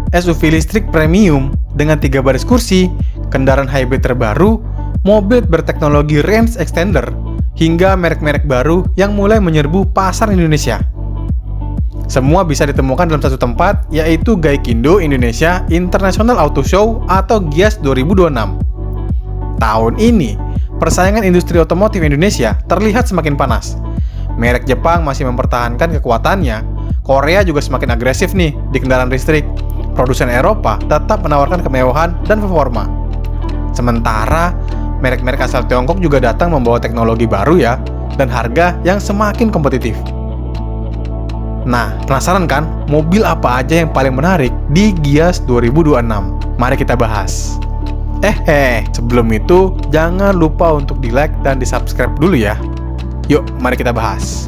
SUV listrik premium dengan 3 baris kursi, kendaraan hybrid terbaru, mobil berteknologi range extender, hingga merek-merek baru yang mulai menyerbu pasar Indonesia. Semua bisa ditemukan dalam satu tempat, yaitu Gaikindo Indonesia International Auto Show atau GIAS 2026. Tahun ini, persaingan industri otomotif Indonesia terlihat semakin panas. Merek Jepang masih mempertahankan kekuatannya, Korea juga semakin agresif nih di kendaraan listrik. Produsen Eropa tetap menawarkan kemewahan dan performa. Sementara, merek-merek asal Tiongkok juga datang membawa teknologi baru ya, dan harga yang semakin kompetitif. Nah, penasaran kan mobil apa aja yang paling menarik di GIAS 2026? Mari kita bahas. Sebelum itu, jangan lupa untuk di-like dan di-subscribe dulu ya. Yuk, mari kita bahas.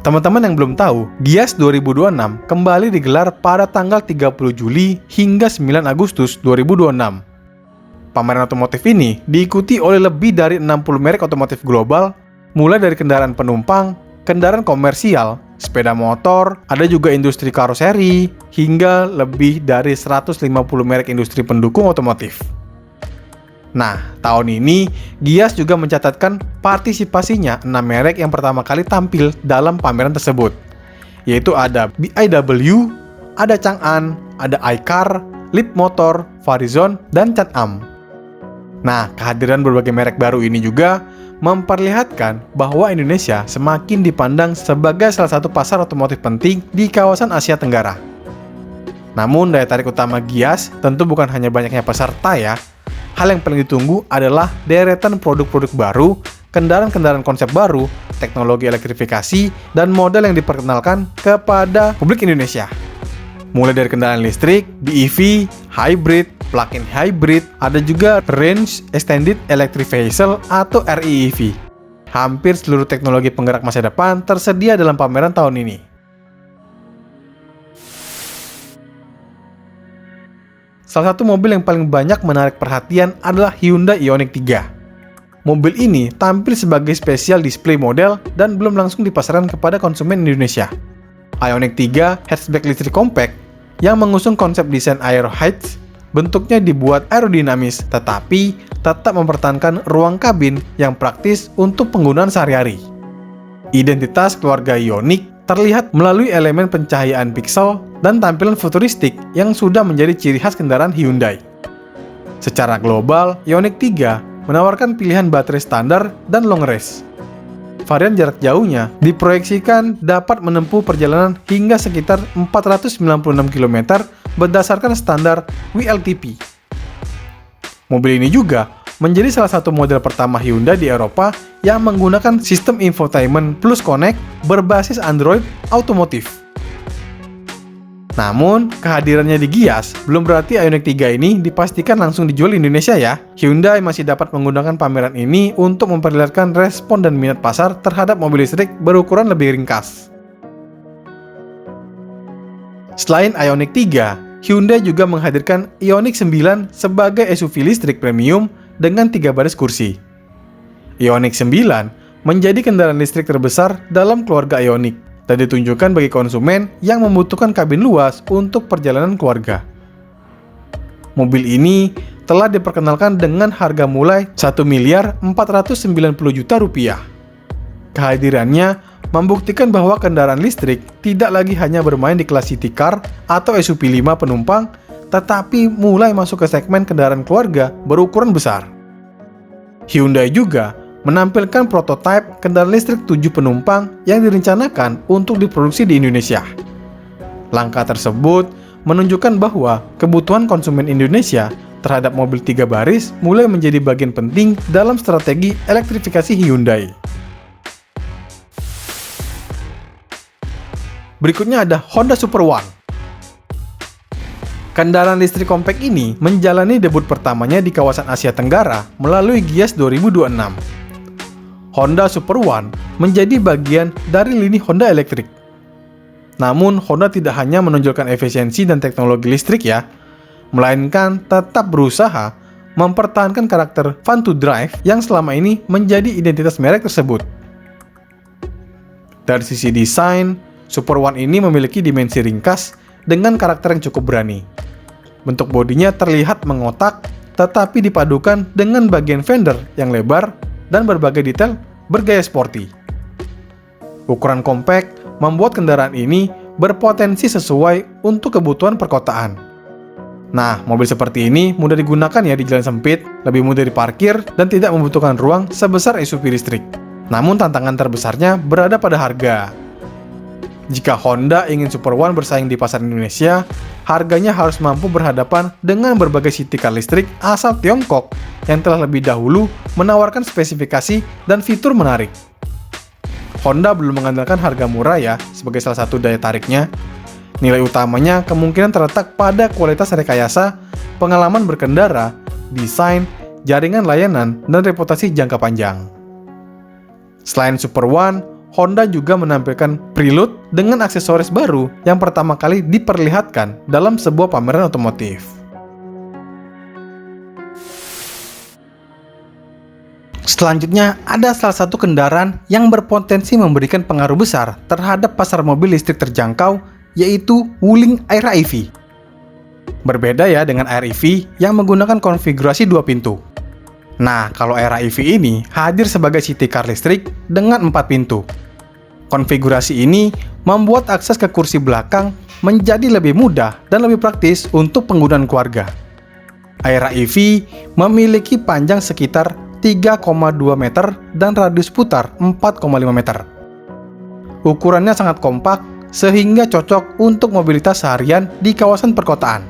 Teman-teman yang belum tahu, GIAS 2026 kembali digelar pada tanggal 30 Juli hingga 9 Agustus 2026. Pameran otomotif ini diikuti oleh lebih dari 60 merek otomotif global, mulai dari kendaraan penumpang, kendaraan komersial, sepeda motor, ada juga industri karoseri, hingga lebih dari 150 merek industri pendukung otomotif. Nah, tahun ini GIAS juga mencatatkan partisipasinya 6 merek yang pertama kali tampil dalam pameran tersebut, yaitu ada BIW, ada Chang'an, ada iCar, Leapmotor, Farizon, dan Can-Am. Nah, kehadiran berbagai merek baru ini juga memperlihatkan bahwa Indonesia semakin dipandang sebagai salah satu pasar otomotif penting di kawasan Asia Tenggara. Namun, daya tarik utama GIAS tentu bukan hanya banyaknya peserta ya. Hal yang paling ditunggu adalah deretan produk-produk baru, kendaraan-kendaraan konsep baru, teknologi elektrifikasi, dan model yang diperkenalkan kepada publik Indonesia. Mulai dari kendaraan listrik, BEV, hybrid, plug-in hybrid, ada juga range extended electric vehicle atau REEV. Hampir seluruh teknologi penggerak masa depan tersedia dalam pameran tahun ini. Salah satu mobil yang paling banyak menarik perhatian adalah Hyundai Ioniq 3. Mobil ini tampil sebagai spesial display model dan belum langsung dipasarkan kepada konsumen Indonesia. Ioniq 3 hatchback listrik compact yang mengusung konsep desain Aero Heights, bentuknya dibuat aerodinamis tetapi tetap mempertahankan ruang kabin yang praktis untuk penggunaan sehari-hari. Identitas keluarga Ioniq terlihat melalui elemen pencahayaan pixel dan tampilan futuristik yang sudah menjadi ciri khas kendaraan Hyundai. Secara global, Ioniq 3 menawarkan pilihan baterai standar dan long range. Varian jarak jauhnya diproyeksikan dapat menempuh perjalanan hingga sekitar 496 km berdasarkan standar WLTP. Mobil ini juga menjadi salah satu model pertama Hyundai di Eropa yang menggunakan sistem infotainment plus connect berbasis Android Automotive. Namun, kehadirannya di GIAS belum berarti Ioniq 3 ini dipastikan langsung dijual di Indonesia ya. Hyundai masih dapat menggunakan pameran ini untuk memperlihatkan respon dan minat pasar terhadap mobil listrik berukuran lebih ringkas. Selain Ioniq 3, Hyundai juga menghadirkan Ioniq 9 sebagai SUV listrik premium dengan 3 baris kursi. Ioniq 9 menjadi kendaraan listrik terbesar dalam keluarga Ioniq dan ditunjukkan bagi konsumen yang membutuhkan kabin luas untuk perjalanan keluarga. Mobil ini telah diperkenalkan dengan harga mulai Rp1.490.000.000. Kehadirannya membuktikan bahwa kendaraan listrik tidak lagi hanya bermain di kelas city car atau SUV 5 penumpang, tetapi mulai masuk ke segmen kendaraan keluarga berukuran besar. Hyundai juga menampilkan prototipe kendaraan listrik 7 penumpang yang direncanakan untuk diproduksi di Indonesia. Langkah tersebut menunjukkan bahwa kebutuhan konsumen Indonesia terhadap mobil 3 baris mulai menjadi bagian penting dalam strategi elektrifikasi Hyundai. Berikutnya ada Honda Super One. Kendaraan listrik compact ini menjalani debut pertamanya di kawasan Asia Tenggara melalui GIAS 2026. Honda Super One menjadi bagian dari lini Honda elektrik. Namun, Honda tidak hanya menonjolkan efisiensi dan teknologi listrik ya, melainkan tetap berusaha mempertahankan karakter fun to drive yang selama ini menjadi identitas merek tersebut. Dari sisi desain, Super One ini memiliki dimensi ringkas dengan karakter yang cukup berani. Bentuk bodinya terlihat mengotak, tetapi dipadukan dengan bagian fender yang lebar dan berbagai detail bergaya sporty. Ukuran kompak membuat kendaraan ini berpotensi sesuai untuk kebutuhan perkotaan. Nah, mobil seperti ini mudah digunakan ya di jalan sempit, lebih mudah diparkir, dan tidak membutuhkan ruang sebesar SUV listrik. Namun tantangan terbesarnya berada pada harga. Jika Honda ingin Super One bersaing di pasar Indonesia, harganya harus mampu berhadapan dengan berbagai city car listrik asal Tiongkok yang telah lebih dahulu menawarkan spesifikasi dan fitur menarik. Honda belum mengandalkan harga murah ya sebagai salah satu daya tariknya. Nilai utamanya kemungkinan terletak pada kualitas rekayasa, pengalaman berkendara, desain, jaringan layanan, dan reputasi jangka panjang. Selain Super One, Honda juga menampilkan Prelude dengan aksesoris baru yang pertama kali diperlihatkan dalam sebuah pameran otomotif. Selanjutnya, ada salah satu kendaraan yang berpotensi memberikan pengaruh besar terhadap pasar mobil listrik terjangkau, yaitu Wuling Aira EV. Berbeda ya dengan Air EV yang menggunakan konfigurasi 2 pintu. Nah, kalau Aira EV ini hadir sebagai city car listrik dengan 4 pintu. Konfigurasi ini membuat akses ke kursi belakang menjadi lebih mudah dan lebih praktis untuk penggunaan keluarga. Aira EV memiliki panjang sekitar 3,2 meter dan radius putar 4,5 meter. Ukurannya sangat kompak sehingga cocok untuk mobilitas seharian di kawasan perkotaan.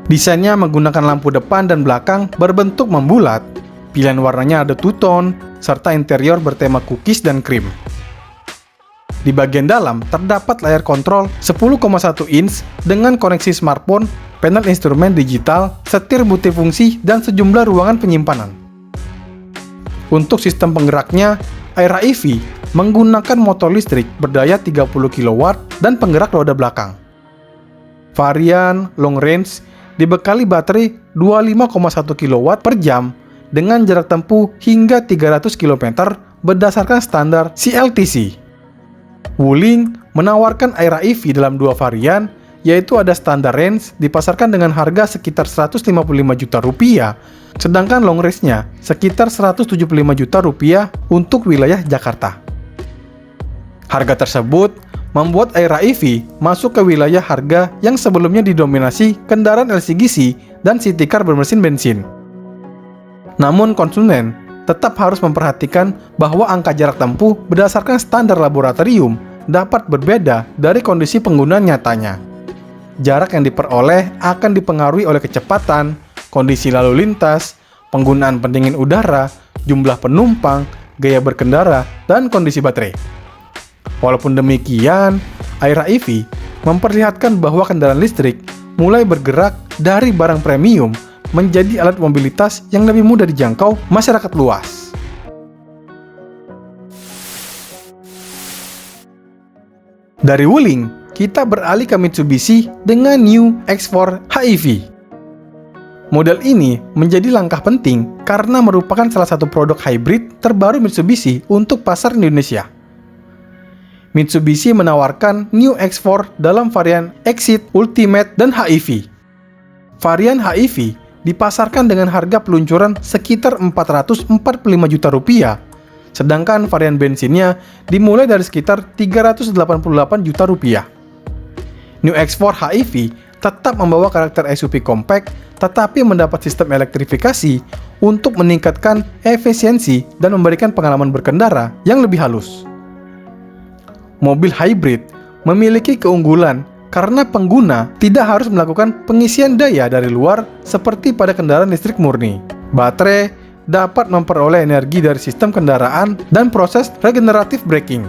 Desainnya menggunakan lampu depan dan belakang berbentuk membulat, pilihan warnanya ada two-tone, serta interior bertema cookies dan krim. Di bagian dalam terdapat layar kontrol 10,1 inch dengan koneksi smartphone, panel instrumen digital, setir multifungsi, dan sejumlah ruangan penyimpanan. Untuk sistem penggeraknya, Aira EV menggunakan motor listrik berdaya 30 kW dan penggerak roda belakang. Varian long range dibekali baterai 25,1 kW per jam dengan jarak tempuh hingga 300 km berdasarkan standar CLTC. Wuling menawarkan Aira EV dalam 2 varian, yaitu ada standar range dipasarkan dengan harga sekitar 155 juta rupiah, sedangkan long range-nya sekitar 175 juta rupiah untuk wilayah Jakarta. Harga tersebut membuat Aira EV masuk ke wilayah harga yang sebelumnya didominasi kendaraan LCGC dan city car bermesin bensin. Namun konsumen tetap harus memperhatikan bahwa angka jarak tempuh berdasarkan standar laboratorium dapat berbeda dari kondisi penggunaan nyatanya. Jarak yang diperoleh akan dipengaruhi oleh kecepatan, kondisi lalu lintas, penggunaan pendingin udara, jumlah penumpang, gaya berkendara, dan kondisi baterai. Walaupun demikian, Aira EV memperlihatkan bahwa kendaraan listrik mulai bergerak dari barang premium menjadi alat mobilitas yang lebih mudah dijangkau masyarakat luas. Dari Wuling, kita beralih ke Mitsubishi dengan New X4 HEV. Model ini menjadi langkah penting karena merupakan salah satu produk hybrid terbaru Mitsubishi untuk pasar Indonesia. Mitsubishi menawarkan New X4 dalam varian Exit, Ultimate, dan HEV. Varian HEV dipasarkan dengan harga peluncuran sekitar 445 juta rupiah, sedangkan varian bensinnya dimulai dari sekitar 388 juta rupiah. New X4 HEV tetap membawa karakter SUV compact, tetapi mendapat sistem elektrifikasi untuk meningkatkan efisiensi dan memberikan pengalaman berkendara yang lebih halus. Mobil hybrid memiliki keunggulan karena pengguna tidak harus melakukan pengisian daya dari luar seperti pada kendaraan listrik murni. Baterai dapat memperoleh energi dari sistem kendaraan dan proses regeneratif braking.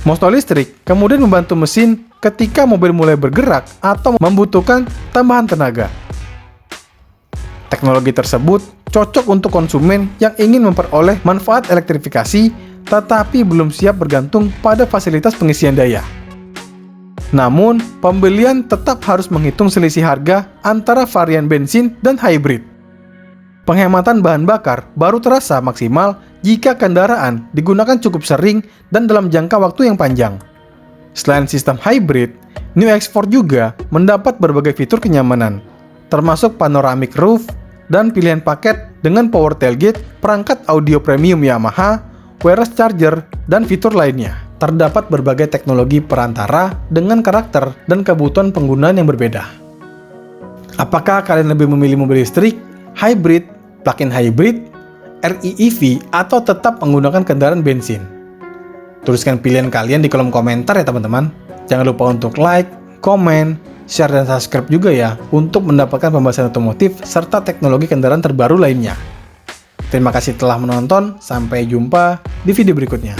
Motor listrik kemudian membantu mesin ketika mobil mulai bergerak atau membutuhkan tambahan tenaga. Teknologi tersebut cocok untuk konsumen yang ingin memperoleh manfaat elektrifikasi tetapi belum siap bergantung pada fasilitas pengisian daya. Namun, pembelian tetap harus menghitung selisih harga antara varian bensin dan hybrid. Penghematan bahan bakar baru terasa maksimal jika kendaraan digunakan cukup sering dan dalam jangka waktu yang panjang. Selain sistem hybrid, New X4 juga mendapat berbagai fitur kenyamanan, termasuk panoramic roof dan pilihan paket dengan power tailgate, perangkat audio premium Yamaha, wireless charger, dan fitur lainnya. Terdapat berbagai teknologi perantara dengan karakter dan kebutuhan penggunaan yang berbeda. Apakah kalian lebih memilih mobil listrik, hybrid, plug-in hybrid, REEV, atau tetap menggunakan kendaraan bensin? Tuliskan pilihan kalian di kolom komentar ya teman-teman. Jangan lupa untuk like, komen, share, dan subscribe juga ya untuk mendapatkan pembahasan otomotif serta teknologi kendaraan terbaru lainnya. Terima kasih telah menonton, sampai jumpa di video berikutnya.